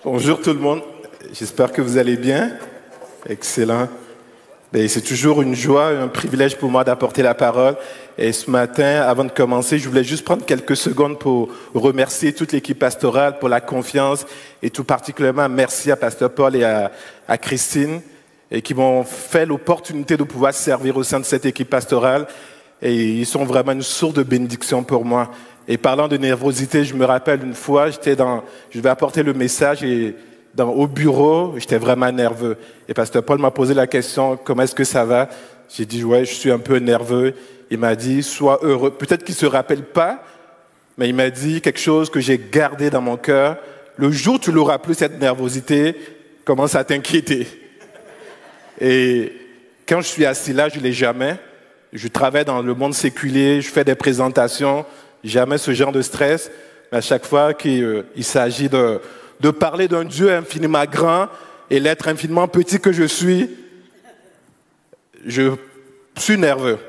Bonjour tout le monde, j'espère que vous allez bien. Excellent. C'est toujours une joie, un privilège pour moi d'apporter la parole. Et ce matin, avant de commencer, je voulais juste prendre quelques secondes pour remercier toute l'équipe pastorale pour la confiance et tout particulièrement merci à Pasteur Paul et à Christine et qui m'ont fait l'opportunité de pouvoir servir au sein de cette équipe pastorale. Et ils sont vraiment une source de bénédiction pour moi. Et parlant de nervosité, je me rappelle une fois, je vais apporter le message et au bureau, j'étais vraiment nerveux. Et Pasteur Paul m'a posé la question, comment est-ce que ça va? J'ai dit, ouais, je suis un peu nerveux. Il m'a dit, sois heureux. Peut-être qu'il ne se rappelle pas, mais il m'a dit quelque chose que j'ai gardé dans mon cœur. Le jour où tu n'auras plus cette nervosité, commence à t'inquiéter. Et quand je suis assis là, je ne l'ai jamais. Je travaille dans le monde séculier, je fais des présentations, jamais ce genre de stress. Mais à chaque fois qu'il s'agit de parler d'un Dieu infiniment grand et l'être infiniment petit que je suis nerveux.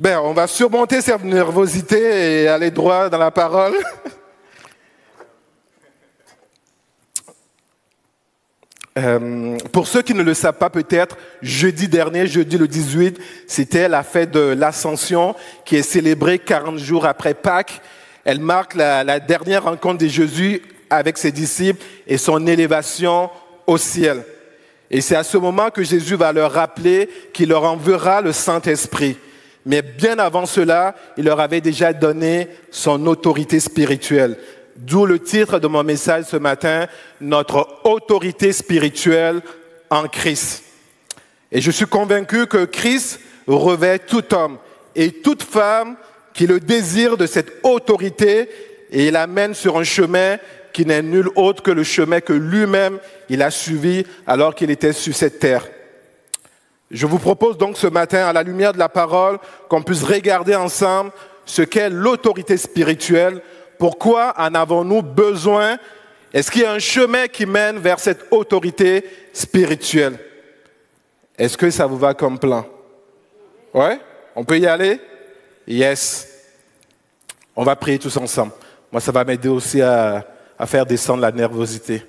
On va surmonter cette nervosité et aller droit dans la parole. Pour ceux qui ne le savent pas peut-être, jeudi dernier, jeudi le 18, c'était la fête de l'Ascension qui est célébrée 40 jours après Pâques. Elle marque la dernière rencontre de Jésus avec ses disciples et son élévation au ciel. Et c'est à ce moment que Jésus va leur rappeler qu'il leur enverra le Saint-Esprit. Mais bien avant cela, il leur avait déjà donné son autorité spirituelle. D'où le titre de mon message ce matin, notre autorité spirituelle en Christ. Et je suis convaincu que Christ revêt tout homme et toute femme qui le désire de cette autorité et il l'amène sur un chemin qui n'est nul autre que le chemin que lui-même il a suivi alors qu'il était sur cette terre. Je vous propose donc ce matin, à la lumière de la parole, qu'on puisse regarder ensemble ce qu'est l'autorité spirituelle. Pourquoi en avons-nous besoin? Est-ce qu'il y a un chemin qui mène vers cette autorité spirituelle? Est-ce que ça vous va comme plan? Ouais? On peut y aller? Yes. On va prier tous ensemble. Moi, ça va m'aider aussi à faire descendre la nervosité.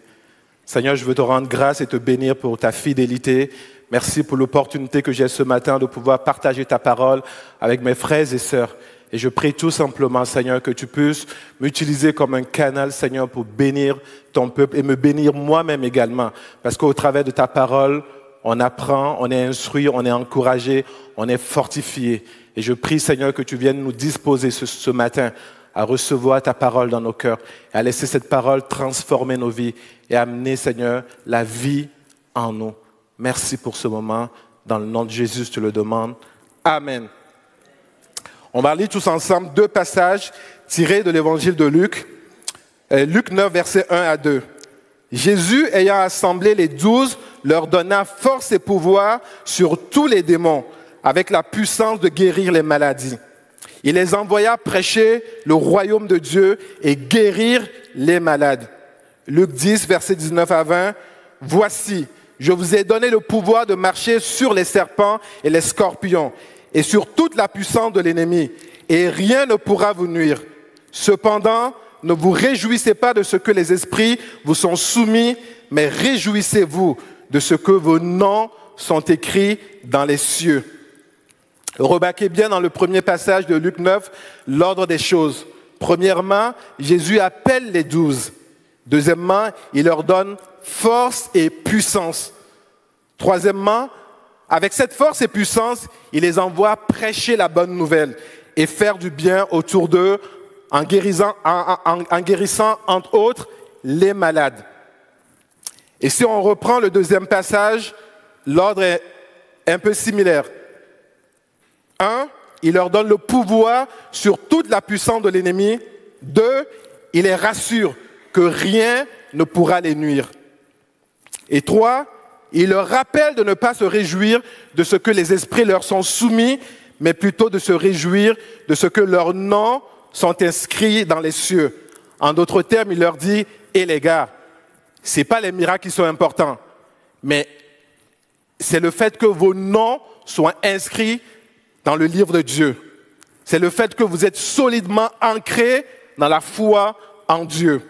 Seigneur, je veux te rendre grâce et te bénir pour ta fidélité. Merci pour l'opportunité que j'ai ce matin de pouvoir partager ta parole avec mes frères et sœurs. Et je prie tout simplement, Seigneur, que tu puisses m'utiliser comme un canal, Seigneur, pour bénir ton peuple et me bénir moi-même également. Parce qu'au travers de ta parole, on apprend, on est instruit, on est encouragé, on est fortifié. Et je prie, Seigneur, que tu viennes nous disposer ce matin à recevoir ta parole dans nos cœurs, et à laisser cette parole transformer nos vies et amener, Seigneur, la vie en nous. Merci pour ce moment. Dans le nom de Jésus, je te le demande. Amen. On va lire tous ensemble deux passages tirés de l'évangile de Luc. Luc 9, versets 1 à 2. Jésus, ayant assemblé les 12, leur donna force et pouvoir sur tous les démons, avec la puissance de guérir les maladies. Il les envoya prêcher le royaume de Dieu et guérir les malades. Luc 10, versets 19 à 20. Voici, je vous ai donné le pouvoir de marcher sur les serpents et les scorpions et sur toute la puissance de l'ennemi, et rien ne pourra vous nuire. Cependant, ne vous réjouissez pas de ce que les esprits vous sont soumis, mais réjouissez-vous de ce que vos noms sont écrits dans les cieux. Remarquez bien dans le premier passage de Luc 9, l'ordre des choses. Premièrement, Jésus appelle les 12. Deuxièmement, il leur donne force et puissance. Troisièmement, avec cette force et puissance, il les envoie prêcher la bonne nouvelle et faire du bien autour d'eux en guérissant entre autres les malades. Et si on reprend le deuxième passage, l'ordre est un peu similaire. 1, il leur donne le pouvoir sur toute la puissance de l'ennemi. 2, il les rassure que rien ne pourra les nuire. Et 3, il leur rappelle de ne pas se réjouir de ce que les esprits leur sont soumis, mais plutôt de se réjouir de ce que leurs noms sont inscrits dans les cieux. En d'autres termes, il leur dit, les gars, ce n'est pas les miracles qui sont importants, mais c'est le fait que vos noms soient inscrits dans le livre de Dieu. C'est le fait que vous êtes solidement ancrés dans la foi en Dieu.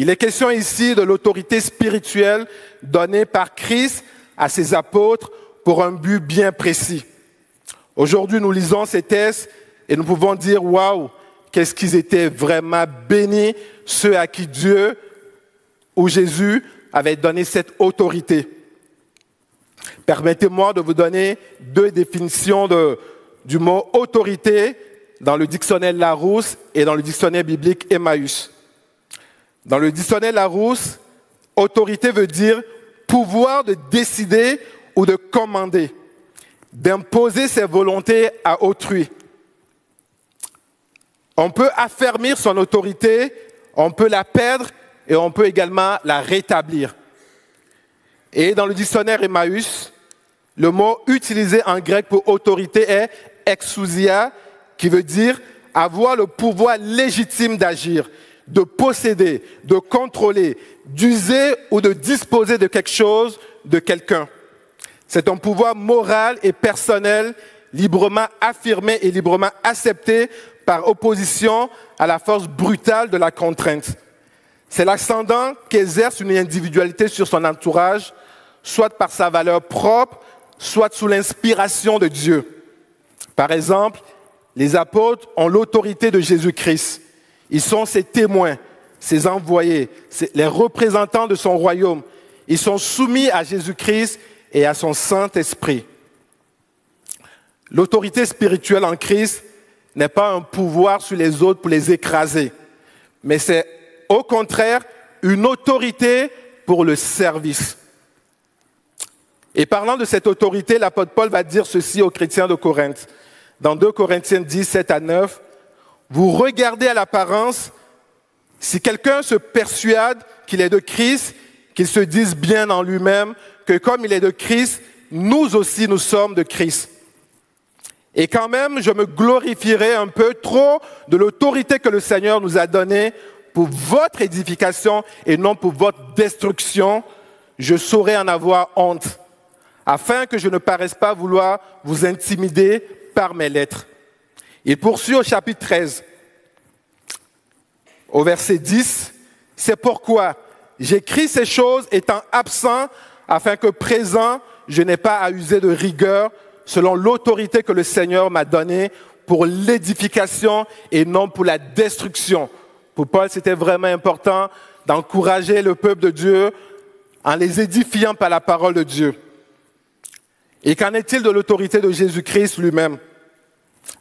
Il est question ici de l'autorité spirituelle donnée par Christ à ses apôtres pour un but bien précis. Aujourd'hui, nous lisons ces textes et nous pouvons dire, waouh, qu'est-ce qu'ils étaient vraiment bénis, ceux à qui Dieu ou Jésus avait donné cette autorité. Permettez-moi de vous donner 2 définitions du mot autorité dans le dictionnaire Larousse et dans le dictionnaire biblique Emmaüs. Dans le dictionnaire Larousse, autorité veut dire pouvoir de décider ou de commander, d'imposer ses volontés à autrui. On peut affermir son autorité, on peut la perdre et on peut également la rétablir. Et dans le dictionnaire Emmaüs, le mot utilisé en grec pour autorité est exousia, qui veut dire avoir le pouvoir légitime d'agir, de posséder, de contrôler, d'user ou de disposer de quelque chose, de quelqu'un. C'est un pouvoir moral et personnel, librement affirmé et librement accepté par opposition à la force brutale de la contrainte. C'est l'ascendant qu'exerce une individualité sur son entourage, soit par sa valeur propre, soit sous l'inspiration de Dieu. Par exemple, les apôtres ont l'autorité de Jésus-Christ. Ils sont ses témoins, ses envoyés, les représentants de son royaume. Ils sont soumis à Jésus-Christ et à son Saint-Esprit. L'autorité spirituelle en Christ n'est pas un pouvoir sur les autres pour les écraser, mais c'est au contraire une autorité pour le service. Et parlant de cette autorité, l'apôtre Paul va dire ceci aux chrétiens de Corinthe. Dans 2 Corinthiens 10, 7 à 9, « Vous regardez à l'apparence, si quelqu'un se persuade qu'il est de Christ, qu'il se dise bien en lui-même que comme il est de Christ, nous aussi nous sommes de Christ. Et quand même, je me glorifierai un peu trop de l'autorité que le Seigneur nous a donnée pour votre édification et non pour votre destruction. Je saurai en avoir honte, afin que je ne paraisse pas vouloir vous intimider par mes lettres. » Il poursuit au chapitre 13, au verset 10, « C'est pourquoi j'écris ces choses étant absent, afin que présent, je n'ai pas à user de rigueur, selon l'autorité que le Seigneur m'a donnée pour l'édification et non pour la destruction. » Pour Paul, c'était vraiment important d'encourager le peuple de Dieu en les édifiant par la parole de Dieu. Et qu'en est-il de l'autorité de Jésus-Christ lui-même?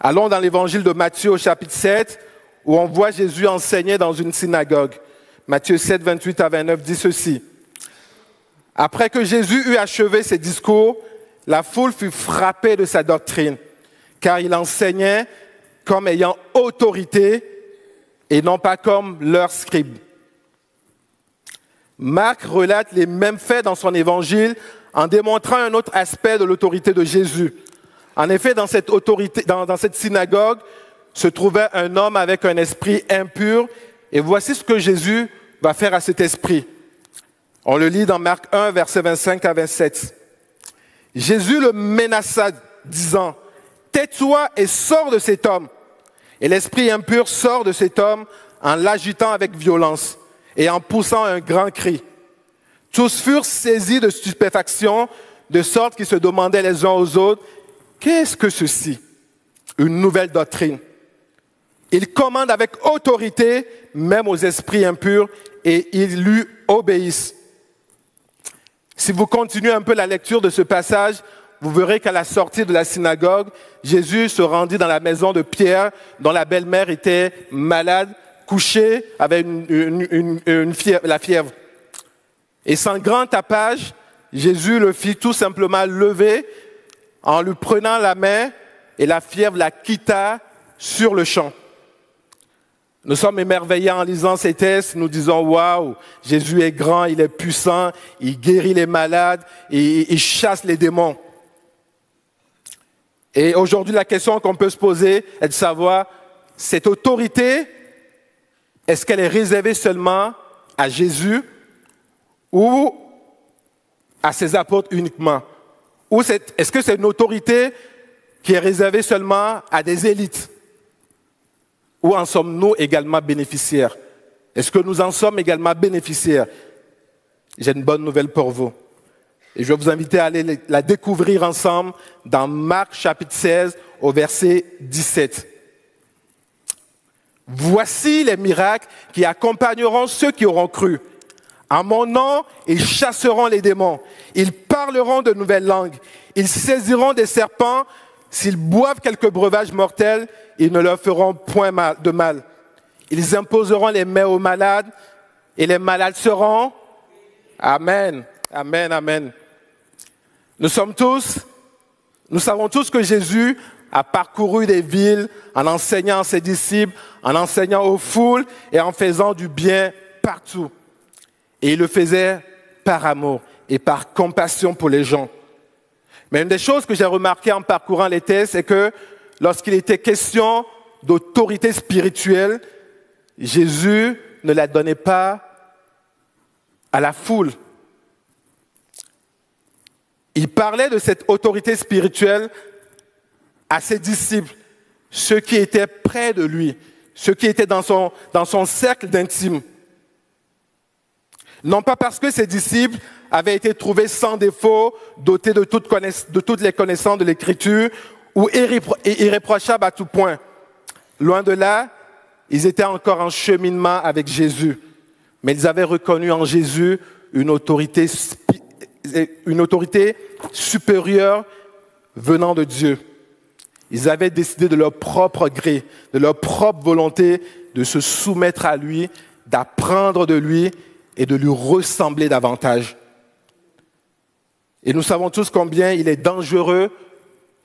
Allons dans l'évangile de Matthieu au chapitre 7, où on voit Jésus enseigner dans une synagogue. Matthieu 7, 28 à 29 dit ceci. « Après que Jésus eut achevé ses discours, la foule fut frappée de sa doctrine, car il enseignait comme ayant autorité et non pas comme leurs scribes. » Marc relate les mêmes faits dans son évangile en démontrant un autre aspect de l'autorité de Jésus. En effet, dans cette synagogue se trouvait un homme avec un esprit impur, et voici ce que Jésus va faire à cet esprit. On le lit dans Marc 1, versets 25 à 27. Jésus le menaça, disant, « Tais-toi et sors de cet homme. » Et l'esprit impur sort de cet homme en l'agitant avec violence et en poussant un grand cri. Tous furent saisis de stupéfaction, de sorte qu'ils se demandaient les uns aux autres, « Qu'est-ce que ceci? » Une nouvelle doctrine. Il commande avec autorité, même aux esprits impurs, et ils lui obéissent. Si vous continuez un peu la lecture de ce passage, vous verrez qu'à la sortie de la synagogue, Jésus se rendit dans la maison de Pierre, dont la belle-mère était malade, couchée avec la fièvre. Et sans grand tapage, Jésus le fit tout simplement lever en lui prenant la main, et la fièvre la quitta sur le champ. Nous sommes émerveillés en lisant ces textes, nous disons « Waouh, Jésus est grand, il est puissant, il guérit les malades, et il chasse les démons. » Et aujourd'hui, la question qu'on peut se poser est de savoir, cette autorité, est-ce qu'elle est réservée seulement à Jésus ou à ses apôtres uniquement? Ou est-ce que c'est une autorité qui est réservée seulement à des élites? Ou en sommes-nous également bénéficiaires? Est-ce que nous en sommes également bénéficiaires? J'ai une bonne nouvelle pour vous. Et je vais vous inviter à aller la découvrir ensemble dans Marc chapitre 16 au verset 17. Voici les miracles qui accompagneront ceux qui auront cru. En mon nom, ils chasseront les démons. Ils parleront de nouvelles langues. Ils saisiront des serpents. S'ils boivent quelques breuvages mortels, ils ne leur feront point de mal. Ils imposeront les mains aux malades et les malades seront. Amen. Amen. Amen. Nous savons tous que Jésus a parcouru des villes en enseignant à ses disciples, en enseignant aux foules et en faisant du bien partout. Et il le faisait par amour et par compassion pour les gens. Mais une des choses que j'ai remarquées en parcourant les textes, c'est que lorsqu'il était question d'autorité spirituelle, Jésus ne la donnait pas à la foule. Il parlait de cette autorité spirituelle à ses disciples, ceux qui étaient près de lui, ceux qui étaient dans son cercle d'intime. Non pas parce que ses disciples avaient été trouvés sans défaut, dotés de toutes les connaissances de l'Écriture ou irréprochables à tout point. Loin de là, ils étaient encore en cheminement avec Jésus. Mais ils avaient reconnu en Jésus une autorité supérieure venant de Dieu. Ils avaient décidé de leur propre gré, de leur propre volonté, de se soumettre à lui, d'apprendre de lui et de lui ressembler davantage. Et nous savons tous combien il est dangereux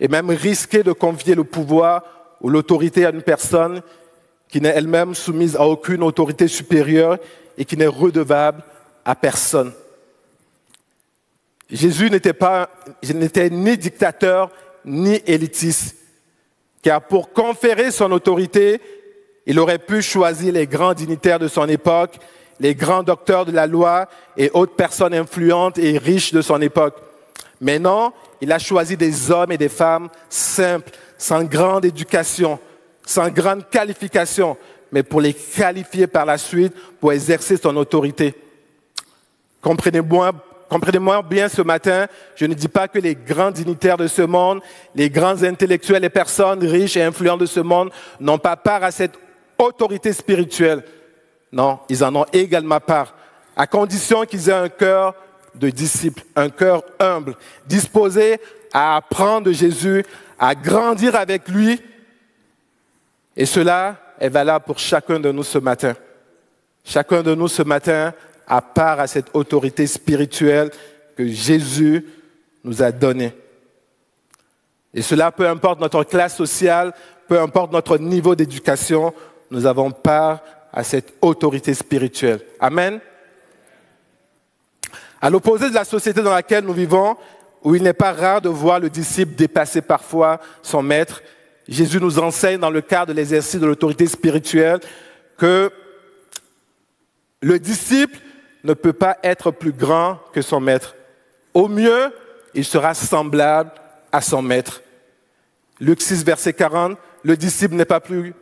et même risqué de confier le pouvoir ou l'autorité à une personne qui n'est elle-même soumise à aucune autorité supérieure et qui n'est redevable à personne. Jésus n'était ni dictateur ni élitiste, car pour conférer son autorité, il aurait pu choisir les grands dignitaires de son époque, les grands docteurs de la loi et autres personnes influentes et riches de son époque. Mais non, il a choisi des hommes et des femmes simples, sans grande éducation, sans grande qualification, mais pour les qualifier par la suite pour exercer son autorité. Comprenez-moi bien ce matin, je ne dis pas que les grands dignitaires de ce monde, les grands intellectuels, les personnes riches et influentes de ce monde n'ont pas part à cette autorité spirituelle. Non, ils en ont également part, à condition qu'ils aient un cœur de disciple, un cœur humble, disposé à apprendre de Jésus, à grandir avec lui. Et cela est valable pour chacun de nous ce matin. Chacun de nous ce matin a part à cette autorité spirituelle que Jésus nous a donnée. Et cela, peu importe notre classe sociale, peu importe notre niveau d'éducation, nous avons part à cette autorité spirituelle. Amen. À l'opposé de la société dans laquelle nous vivons, où il n'est pas rare de voir le disciple dépasser parfois son maître, Jésus nous enseigne dans le cadre de l'exercice de l'autorité spirituelle que le disciple ne peut pas être plus grand que son maître. Au mieux, il sera semblable à son maître. Luc 6, verset 40, le disciple n'est pas plus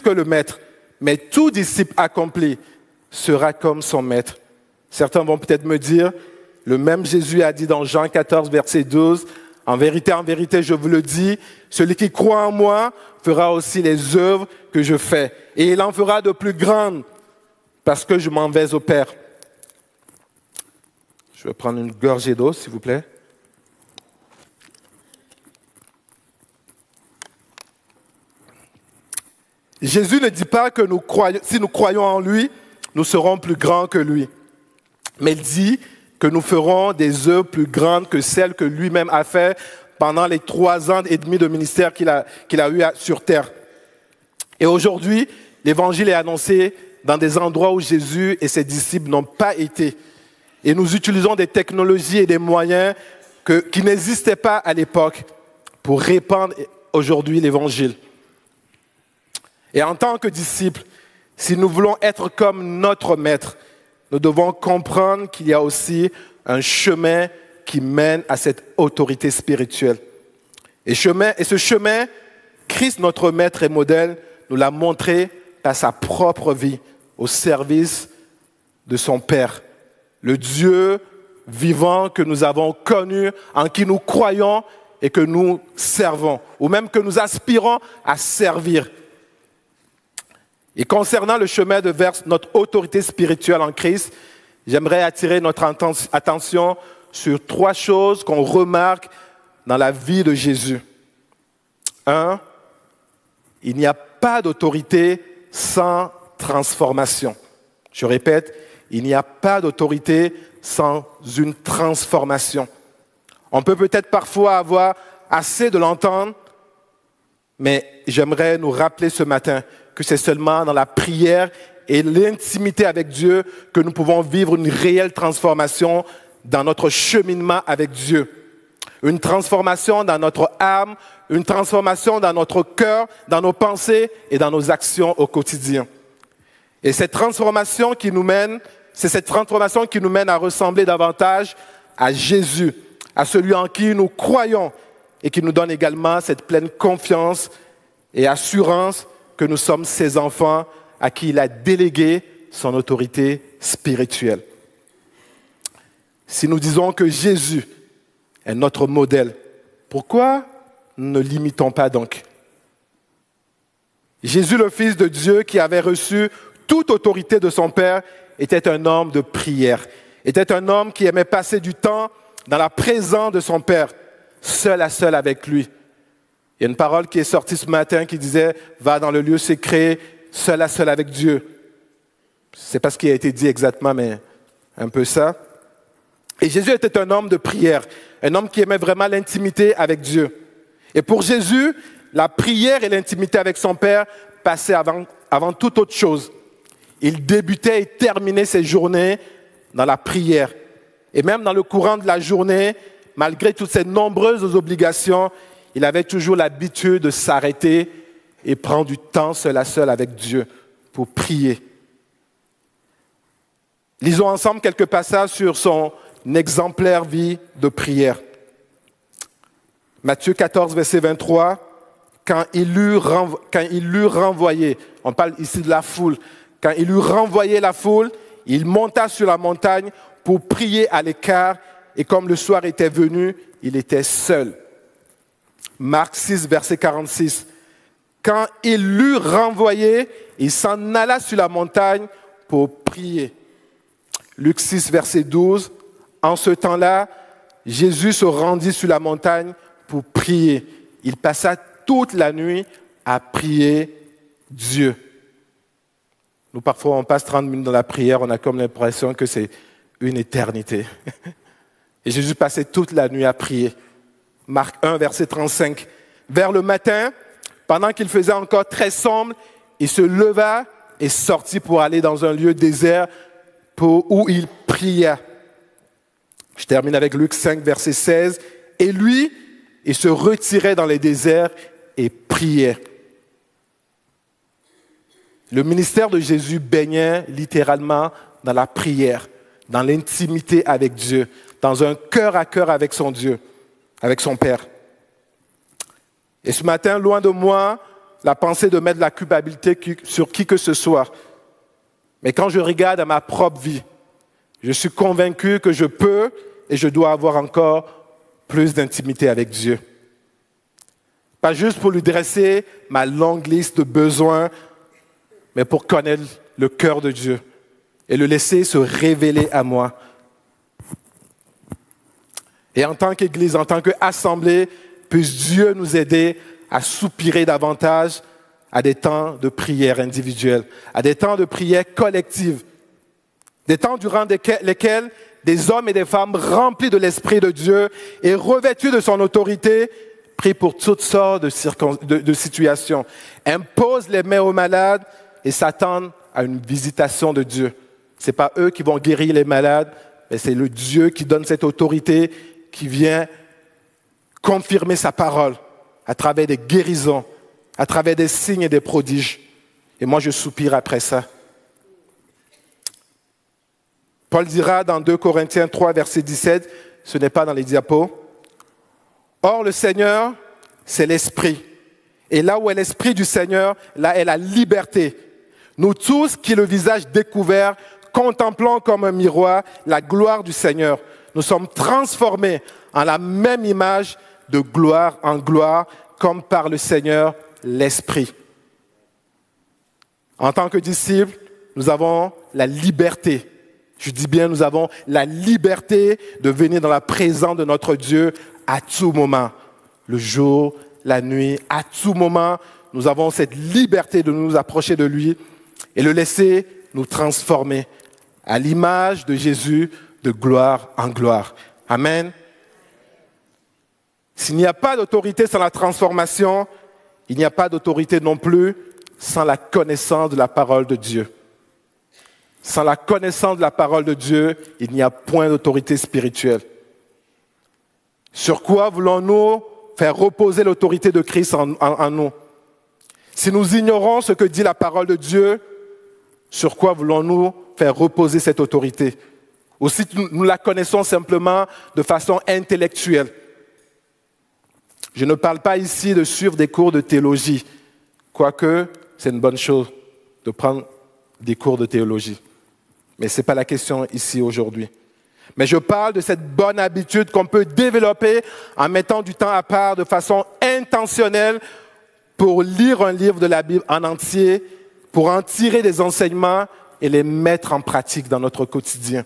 que le maître, mais tout disciple accompli sera comme son maître. Certains vont peut-être me dire, le même Jésus a dit dans Jean 14, verset 12, en vérité, je vous le dis, celui qui croit en moi fera aussi les œuvres que je fais, et il en fera de plus grandes, parce que je m'en vais au Père. Je vais prendre une gorgée d'eau, s'il vous plaît. Jésus ne dit pas que si nous croyons en lui, nous serons plus grands que lui. Mais il dit que nous ferons des œuvres plus grandes que celles que lui-même a fait pendant les 3 ans et demi de ministère qu'il a eu sur terre. Et aujourd'hui, l'évangile est annoncé dans des endroits où Jésus et ses disciples n'ont pas été. Et nous utilisons des technologies et des moyens qui n'existaient pas à l'époque pour répandre aujourd'hui l'évangile. Et en tant que disciples, si nous voulons être comme notre maître, nous devons comprendre qu'il y a aussi un chemin qui mène à cette autorité spirituelle. Et ce chemin, Christ, notre maître et modèle, nous l'a montré par sa propre vie, au service de son Père. Le Dieu vivant que nous avons connu, en qui nous croyons et que nous servons, ou même que nous aspirons à servir. Et concernant le chemin vers notre autorité spirituelle en Christ, j'aimerais attirer notre attention sur 3 choses qu'on remarque dans la vie de Jésus. 1, il n'y a pas d'autorité sans transformation. Je répète, il n'y a pas d'autorité sans une transformation. On peut peut-être parfois avoir assez de l'entendre, mais j'aimerais nous rappeler ce matin que c'est seulement dans la prière et l'intimité avec Dieu que nous pouvons vivre une réelle transformation dans notre cheminement avec Dieu. Une transformation dans notre âme, une transformation dans notre cœur, dans nos pensées et dans nos actions au quotidien. Et cette transformation qui nous mène, c'est cette transformation qui nous mène à ressembler davantage à Jésus, à celui en qui nous croyons et qui nous donne également cette pleine confiance et assurance que nous sommes ses enfants à qui il a délégué son autorité spirituelle. Si nous disons que Jésus est notre modèle, pourquoi ne l'imitons pas donc? Jésus, le Fils de Dieu, qui avait reçu toute autorité de son Père, était un homme de prière, était un homme qui aimait passer du temps dans la présence de son Père, seul à seul avec lui. Il y a une parole qui est sortie ce matin qui disait « Va dans le lieu secret, seul à seul avec Dieu ». Ce n'est pas ce qui a été dit exactement, mais un peu ça. Et Jésus était un homme de prière, un homme qui aimait vraiment l'intimité avec Dieu. Et pour Jésus, la prière et l'intimité avec son Père passaient avant toute autre chose. Il débutait et terminait ses journées dans la prière. Et même dans le courant de la journée, malgré toutes ses nombreuses obligations, il avait toujours l'habitude de s'arrêter et prendre du temps seul à seul avec Dieu pour prier. Lisons ensemble quelques passages sur son exemplaire vie de prière. Matthieu 14, verset 23, quand il l'eut renvoyé, on parle ici de la foule, quand il eut renvoyé la foule, il monta sur la montagne pour prier à l'écart, et comme le soir était venu, il était seul. Marc 6, verset 46, quand il l'eut renvoyé, il s'en alla sur la montagne pour prier. Luc 6, verset 12, en ce temps-là, Jésus se rendit sur la montagne pour prier. Il passa toute la nuit à prier Dieu. Nous, parfois, on passe 30 minutes dans la prière, on a comme l'impression que c'est une éternité. Et Jésus passait toute la nuit à prier. Marc 1, verset 35. Vers le matin, pendant qu'il faisait encore très sombre, il se leva et sortit pour aller dans un lieu désert où il pria. Je termine avec Luc 5, verset 16. Et lui, il se retirait dans les déserts et priait. Le ministère de Jésus baignait littéralement dans la prière, dans l'intimité avec Dieu, dans un cœur à cœur avec son Dieu, avec son Père. Et ce matin, loin de moi, la pensée de mettre la culpabilité sur qui que ce soit. Mais quand je regarde à ma propre vie, je suis convaincu que je peux et je dois avoir encore plus d'intimité avec Dieu. Pas juste pour lui dresser ma longue liste de besoins, mais pour connaître le cœur de Dieu et le laisser se révéler à moi. Et en tant qu'Église, en tant qu'assemblée, puisse Dieu nous aider à soupirer davantage à des temps de prière individuelle, à des temps de prière collective, des temps durant lesquels des hommes et des femmes remplis de l'Esprit de Dieu et revêtus de son autorité prient pour toutes sortes de situations, imposent les mains aux malades et s'attendent à une visitation de Dieu. Ce n'est pas eux qui vont guérir les malades, mais c'est le Dieu qui donne cette autorité, qui vient confirmer sa parole à travers des guérisons, à travers des signes et des prodiges. Et moi, je soupire après ça. Paul dira dans 2 Corinthiens 3, verset 17, ce n'est pas dans les diapos, « Or, le Seigneur, c'est l'Esprit. Et là où est l'Esprit du Seigneur, là est la liberté. Nous tous qui le visage découvert, contemplons comme un miroir la gloire du Seigneur. Nous sommes transformés en la même image de gloire en gloire, comme par le Seigneur l'Esprit. En tant que disciples, nous avons la liberté. Je dis bien, nous avons la liberté de venir dans la présence de notre Dieu à tout moment. Le jour, la nuit, à tout moment, nous avons cette liberté de nous approcher de lui et le laisser nous transformer à l'image de Jésus de gloire en gloire. Amen. S'il n'y a pas d'autorité sans la transformation, il n'y a pas d'autorité non plus sans la connaissance de la parole de Dieu. Sans la connaissance de la parole de Dieu, il n'y a point d'autorité spirituelle. Sur quoi voulons-nous faire reposer l'autorité de Christ en nous? Si nous ignorons ce que dit la parole de Dieu, sur quoi voulons-nous faire reposer cette autorité? Ou si nous la connaissons simplement de façon intellectuelle? Je ne parle pas ici de suivre des cours de théologie, quoique c'est une bonne chose de prendre des cours de théologie. Mais ce n'est pas la question ici aujourd'hui. Mais je parle de cette bonne habitude qu'on peut développer en mettant du temps à part de façon intentionnelle pour lire un livre de la Bible en entier, pour en tirer des enseignements et les mettre en pratique dans notre quotidien.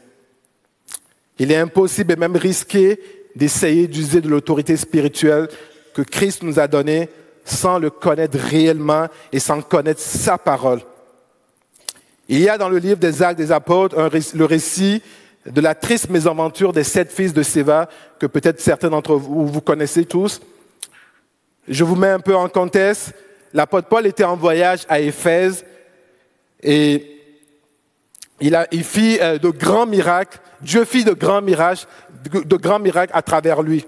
Il est impossible et même risqué d'essayer d'user de l'autorité spirituelle que Christ nous a donnée sans le connaître réellement et sans connaître sa parole. Il y a dans le livre des Actes des Apôtres le récit de la triste mésaventure des 7 fils de Scéva, que peut-être certains d'entre vous connaissez tous. Je vous mets un peu en contexte. L'apôtre Paul était en voyage à Éphèse et il fit de grands miracles. Dieu fit de grands miracles à travers lui.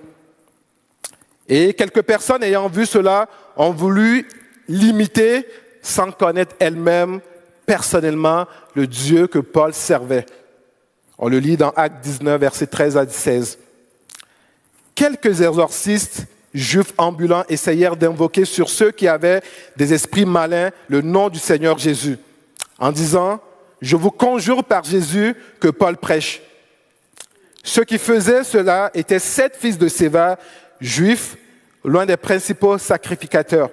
Et quelques personnes ayant vu cela ont voulu l'imiter sans connaître elles-mêmes personnellement le Dieu que Paul servait. On le lit dans Actes 19, versets 13 à 16. Quelques exorcistes juifs ambulants essayèrent d'invoquer sur ceux qui avaient des esprits malins le nom du Seigneur Jésus, en disant « Je vous conjure par Jésus que Paul prêche ». Ceux qui faisaient cela étaient 7 fils de Scéva, juifs, l'un des principaux sacrificateurs.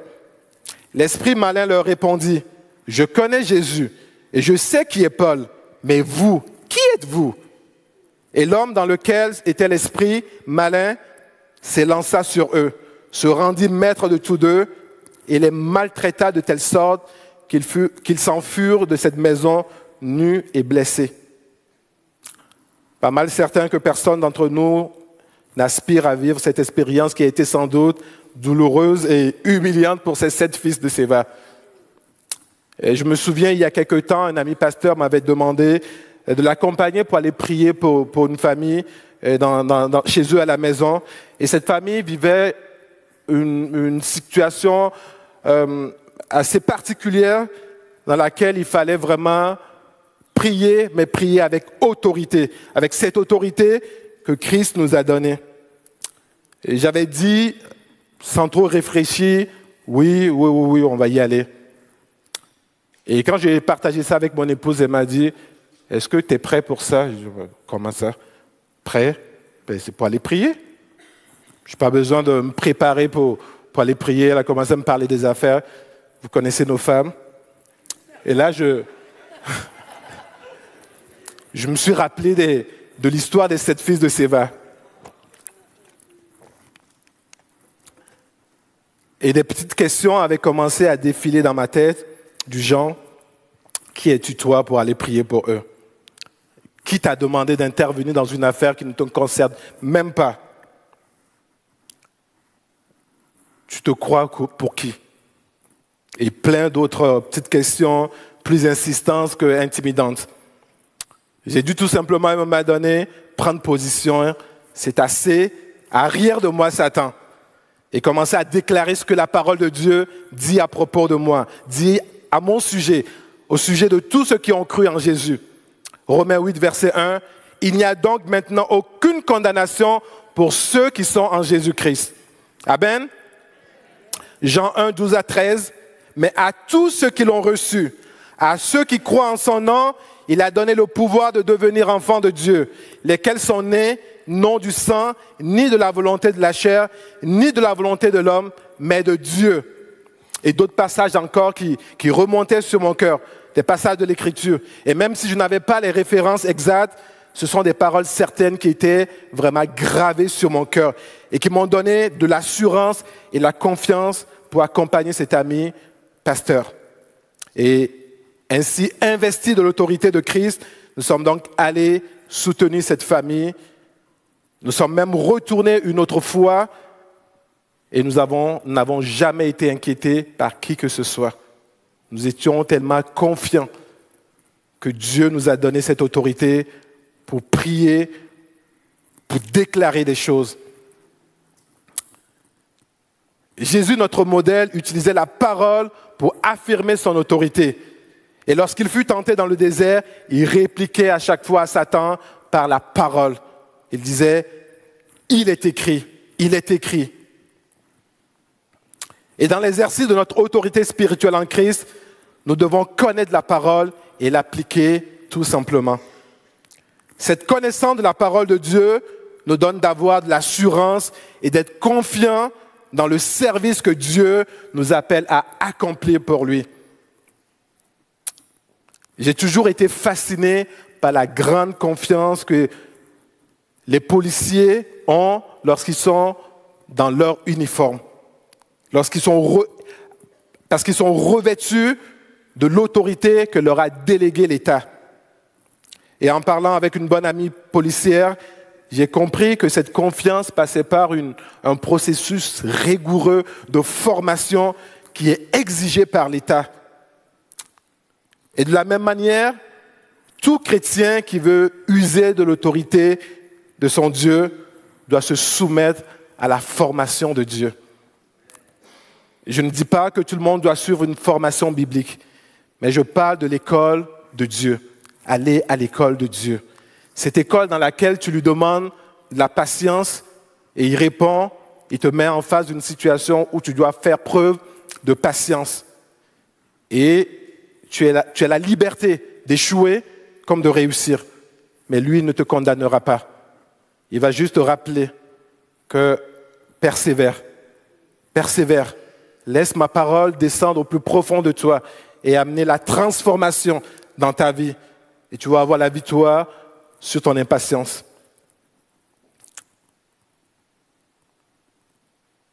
L'esprit malin leur répondit « Je connais Jésus et je sais qui est Paul, mais vous, qui êtes-vous » Et l'homme dans lequel était l'esprit malin s'élança sur eux, se rendit maître de tous deux et les maltraita de telle sorte qu'ils s'en furent de cette maison nus et blessés. Pas mal certain que personne d'entre nous n'aspire à vivre cette expérience qui a été sans doute douloureuse et humiliante pour ces 7 fils de Scéva. Et je me souviens, il y a quelque temps, un ami pasteur m'avait demandé de l'accompagner pour aller prier pour une famille chez eux à la maison. Et cette famille vivait une situation assez particulière dans laquelle il fallait vraiment prier, mais prier avec autorité, avec cette autorité que Christ nous a donnée. Et j'avais dit, sans trop réfléchir, oui, on va y aller. Et quand j'ai partagé ça avec mon épouse, elle m'a dit, est-ce que tu es prêt pour ça? Je dis, comment ça? Prêt? Ben, c'est pour aller prier. Je n'ai pas besoin de me préparer pour aller prier. Elle a commencé à me parler des affaires. Vous connaissez nos femmes. Et là, je me suis rappelé de l'histoire des 7 fils de Scéva. Et des petites questions avaient commencé à défiler dans ma tête, du genre, qui es-tu toi pour aller prier pour eux? Qui t'a demandé d'intervenir dans une affaire qui ne te concerne même pas? Tu te crois pour qui? Et plein d'autres petites questions plus insistantes que intimidantes. J'ai dû tout simplement, à un moment donné, prendre position. C'est assez. Arrière de moi, Satan. Et commencer à déclarer ce que la parole de Dieu dit à propos de moi, dit à mon sujet, au sujet de tous ceux qui ont cru en Jésus. Romains 8, verset 1, « Il n'y a donc maintenant aucune condamnation pour ceux qui sont en Jésus-Christ. » Amen. Jean 1, 12 à 13, « Mais à tous ceux qui l'ont reçu, À ceux qui croient en son nom, il a donné le pouvoir de devenir enfants de Dieu, lesquels sont nés non du sang, ni de la volonté de la chair, ni de la volonté de l'homme, mais de Dieu. Et d'autres passages encore qui remontaient sur mon cœur, des passages de l'Écriture. Et même si je n'avais pas les références exactes, ce sont des paroles certaines qui étaient vraiment gravées sur mon cœur et qui m'ont donné de l'assurance et de la confiance pour accompagner cet ami pasteur. Et ainsi, investis de l'autorité de Christ, nous sommes donc allés soutenir cette famille. Nous sommes même retournés une autre fois et nous n'avons jamais été inquiétés par qui que ce soit. Nous étions tellement confiants que Dieu nous a donné cette autorité pour prier, pour déclarer des choses. Jésus, notre modèle, utilisait la parole pour affirmer son autorité. Et lorsqu'il fut tenté dans le désert, il répliquait à chaque fois à Satan par la parole. Il disait, il est écrit, il est écrit. Et dans l'exercice de notre autorité spirituelle en Christ, nous devons connaître la parole et l'appliquer tout simplement. Cette connaissance de la parole de Dieu nous donne d'avoir de l'assurance et d'être confiants dans le service que Dieu nous appelle à accomplir pour lui. J'ai toujours été fasciné par la grande confiance que les policiers ont lorsqu'ils sont dans leur uniforme, parce qu'ils sont revêtus de l'autorité que leur a déléguée l'État. Et en parlant avec une bonne amie policière, j'ai compris que cette confiance passait par un processus rigoureux de formation qui est exigé par l'État. Et de la même manière, tout chrétien qui veut user de l'autorité de son Dieu doit se soumettre à la formation de Dieu. Je ne dis pas que tout le monde doit suivre une formation biblique, mais je parle de l'école de Dieu. Aller à l'école de Dieu. Cette école dans laquelle tu lui demandes de la patience et il répond, il te met en face d'une situation où tu dois faire preuve de patience. Et tu as la liberté d'échouer comme de réussir. Mais lui ne te condamnera pas. Il va juste te rappeler que persévère, persévère. Laisse ma parole descendre au plus profond de toi et amener la transformation dans ta vie. Et tu vas avoir la victoire sur ton impatience.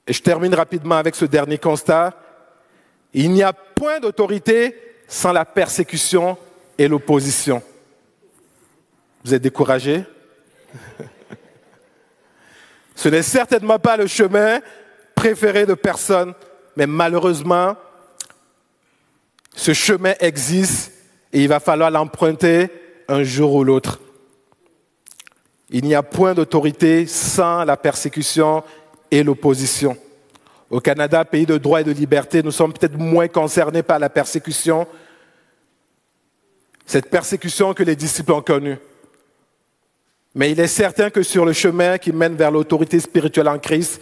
Et je termine rapidement avec ce dernier constat. Il n'y a point d'autorité sans la persécution et l'opposition. Vous êtes découragés? Ce n'est certainement pas le chemin préféré de personne, mais malheureusement, ce chemin existe et il va falloir l'emprunter un jour ou l'autre. Il n'y a point d'autorité sans la persécution et l'opposition. Au Canada, pays de droit et de liberté, nous sommes peut-être moins concernés par la persécution, cette persécution que les disciples ont connue. Mais il est certain que sur le chemin qui mène vers l'autorité spirituelle en Christ,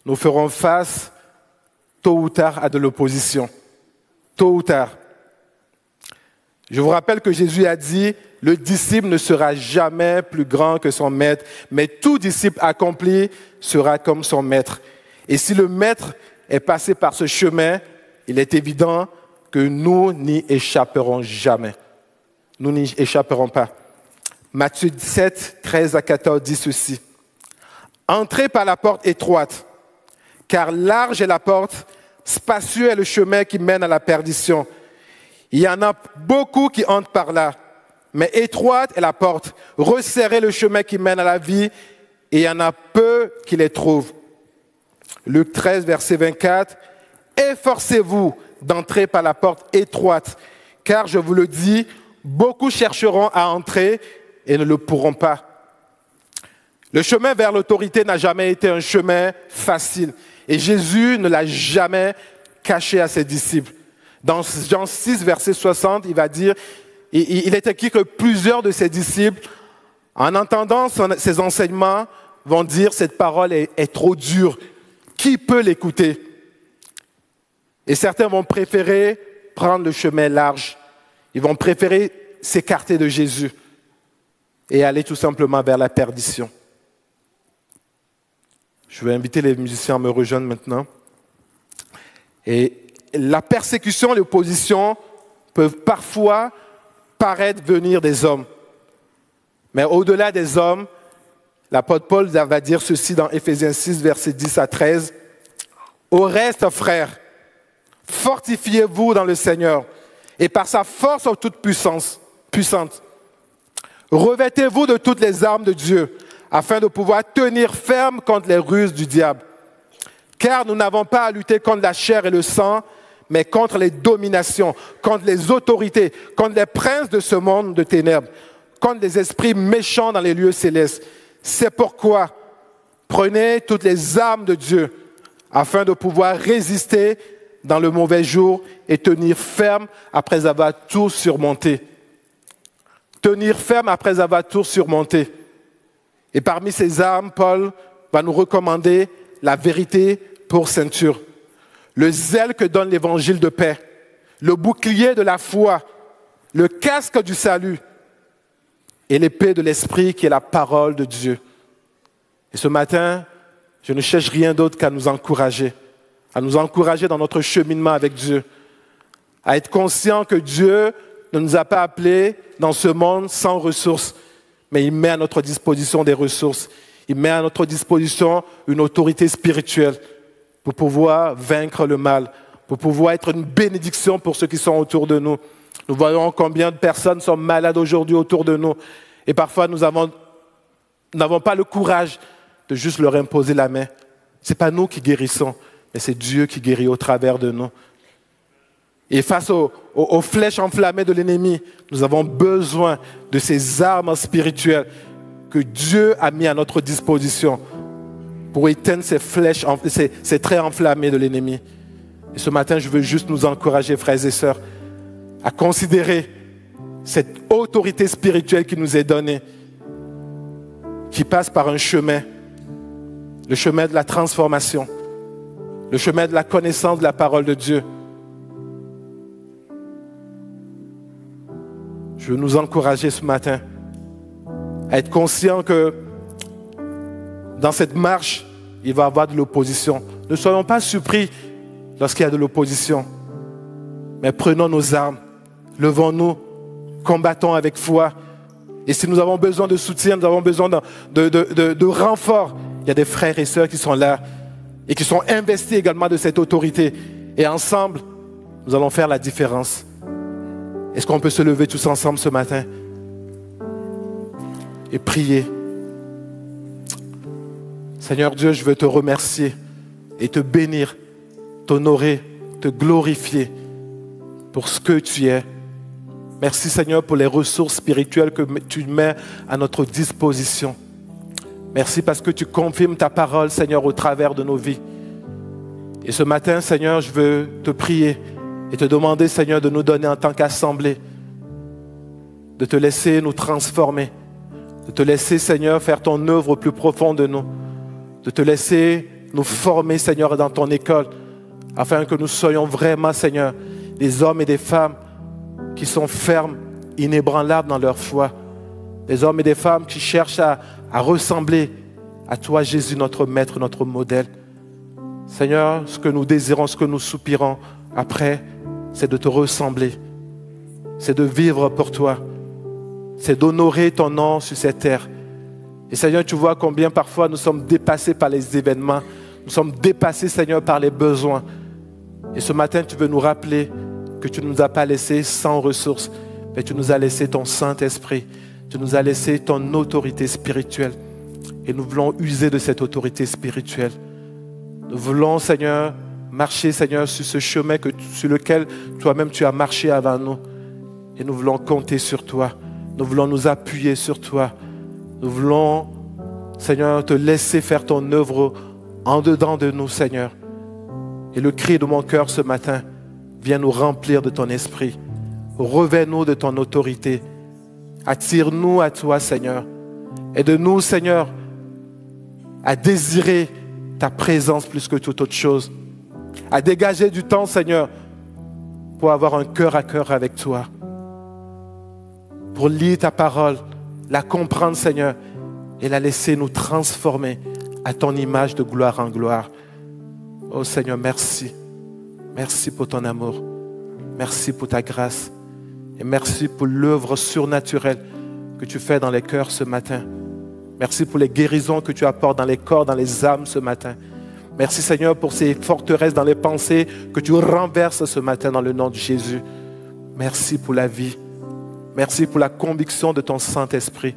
nous ferons face, tôt ou tard, à de l'opposition. Tôt ou tard. Je vous rappelle que Jésus a dit, le disciple ne sera jamais plus grand que son maître, mais tout disciple accompli sera comme son maître. Et si le maître est passé par ce chemin, il est évident que nous n'y échapperons jamais. Nous n'y échapperons pas. Matthieu 17, 13 à 14 dit ceci. Entrez par la porte étroite, car large est la porte, spacieux est le chemin qui mène à la perdition. Il y en a beaucoup qui entrent par là, mais étroite est la porte, resserrez le chemin qui mène à la vie, et il y en a peu qui les trouvent. Luc 13, verset 24, efforcez-vous d'entrer par la porte étroite, car je vous le dis, beaucoup chercheront à entrer et ne le pourront pas. Le chemin vers l'autorité n'a jamais été un chemin facile, et Jésus ne l'a jamais caché à ses disciples. Dans Jean 6, verset 60, il va dire, il est écrit que plusieurs de ses disciples, en entendant ses enseignements, vont dire, cette parole est trop dure. Qui peut l'écouter? Et certains vont préférer prendre le chemin large. Ils vont préférer s'écarter de Jésus et aller tout simplement vers la perdition. Je vais inviter les musiciens à me rejoindre maintenant. Et la persécution et l'opposition peuvent parfois paraître venir des hommes. Mais au-delà des hommes, l'apôtre Paul va dire ceci dans Éphésiens 6, versets 10 à 13. « Au reste, frères, fortifiez-vous dans le Seigneur et par sa force toute puissante. Revêtez-vous de toutes les armes de Dieu afin de pouvoir tenir ferme contre les ruses du diable. Car nous n'avons pas à lutter contre la chair et le sang, mais contre les dominations, contre les autorités, contre les princes de ce monde de ténèbres, contre les esprits méchants dans les lieux célestes. C'est pourquoi prenez toutes les armes de Dieu afin de pouvoir résister dans le mauvais jour et tenir ferme après avoir tout surmonté. Tenir ferme après avoir tout surmonté. Et parmi ces armes, Paul va nous recommander la vérité pour ceinture, le zèle que donne l'évangile de paix, le bouclier de la foi, le casque du salut et l'épée de l'esprit qui est la parole de Dieu. Et ce matin, je ne cherche rien d'autre qu'à nous encourager dans notre cheminement avec Dieu, à être conscient que Dieu ne nous a pas appelés dans ce monde sans ressources, mais il met à notre disposition des ressources. Il met à notre disposition une autorité spirituelle pour pouvoir vaincre le mal, pour pouvoir être une bénédiction pour ceux qui sont autour de nous. Nous voyons combien de personnes sont malades aujourd'hui autour de nous. Et parfois, nous n'avons pas le courage de juste leur imposer la main. Ce n'est pas nous qui guérissons, mais c'est Dieu qui guérit au travers de nous. Et face aux flèches enflammées de l'ennemi, nous avons besoin de ces armes spirituelles que Dieu a mis à notre disposition pour éteindre ces flèches, ces traits enflammés de l'ennemi. Et ce matin, je veux juste nous encourager, frères et sœurs, à considérer cette autorité spirituelle qui nous est donnée, qui passe par un chemin, le chemin de la transformation, le chemin de la connaissance de la parole de Dieu. Je veux nous encourager ce matin à être conscients que dans cette marche, il va y avoir de l'opposition. Ne soyons pas surpris lorsqu'il y a de l'opposition, mais prenons nos armes, levons-nous, combattons avec foi. Et si nous avons besoin de soutien, nous avons besoin de renfort, il y a des frères et sœurs qui sont là et qui sont investis également de cette autorité. Et ensemble, nous allons faire la différence. Est-ce qu'on peut se lever tous ensemble ce matin et prier? Seigneur Dieu, je veux te remercier et te bénir, t'honorer, te glorifier pour ce que tu es. Merci Seigneur pour les ressources spirituelles que tu mets à notre disposition. Merci parce que tu confirmes ta parole, Seigneur, au travers de nos vies. Et ce matin, Seigneur, je veux te prier et te demander, Seigneur, de nous donner en tant qu'assemblée, de te laisser nous transformer, de te laisser, Seigneur, faire ton œuvre au plus profond de nous, de te laisser nous former, Seigneur, dans ton école, afin que nous soyons vraiment, Seigneur, des hommes et des femmes qui sont fermes, inébranlables dans leur foi, des hommes et des femmes qui cherchent à ressembler à toi, Jésus, notre Maître, notre modèle. Seigneur, ce que nous désirons, ce que nous soupirons après, c'est de te ressembler, c'est de vivre pour toi, c'est d'honorer ton nom sur cette terre. Et Seigneur, tu vois combien parfois nous sommes dépassés par les événements, nous sommes dépassés, Seigneur, par les besoins. Et ce matin, tu veux nous rappeler que tu ne nous as pas laissés sans ressources, mais tu nous as laissé ton Saint-Esprit, tu nous as laissé ton autorité spirituelle. Et nous voulons user de cette autorité spirituelle. Nous voulons, Seigneur, marcher, Seigneur, sur ce chemin sur lequel toi-même tu as marché avant nous. Et nous voulons compter sur toi. Nous voulons nous appuyer sur toi. Nous voulons, Seigneur, te laisser faire ton œuvre en dedans de nous, Seigneur. Et le cri de mon cœur ce matin, viens nous remplir de ton esprit. Revêt-nous de ton autorité. Attire-nous à toi, Seigneur. Aide-nous, Seigneur, à désirer ta présence plus que toute autre chose. À dégager du temps, Seigneur, pour avoir un cœur à cœur avec toi. pour lire ta parole, la comprendre, Seigneur, et la laisser nous transformer à ton image de gloire en gloire. Oh Seigneur, merci. Merci pour ton amour. Merci pour ta grâce. Et merci pour l'œuvre surnaturelle que tu fais dans les cœurs ce matin. Merci pour les guérisons que tu apportes dans les corps, dans les âmes ce matin. Merci Seigneur pour ces forteresses dans les pensées que tu renverses ce matin dans le nom de Jésus. Merci pour la vie. Merci pour la conviction de ton Saint-Esprit.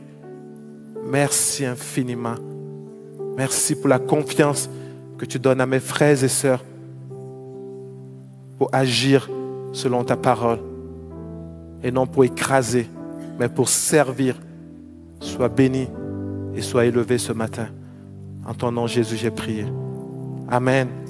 Merci infiniment. Merci pour la confiance que tu donnes à mes frères et sœurs pour agir selon ta parole et non pour écraser, mais pour servir. Sois béni et sois élevé ce matin. En ton nom, Jésus, j'ai prié. Amen.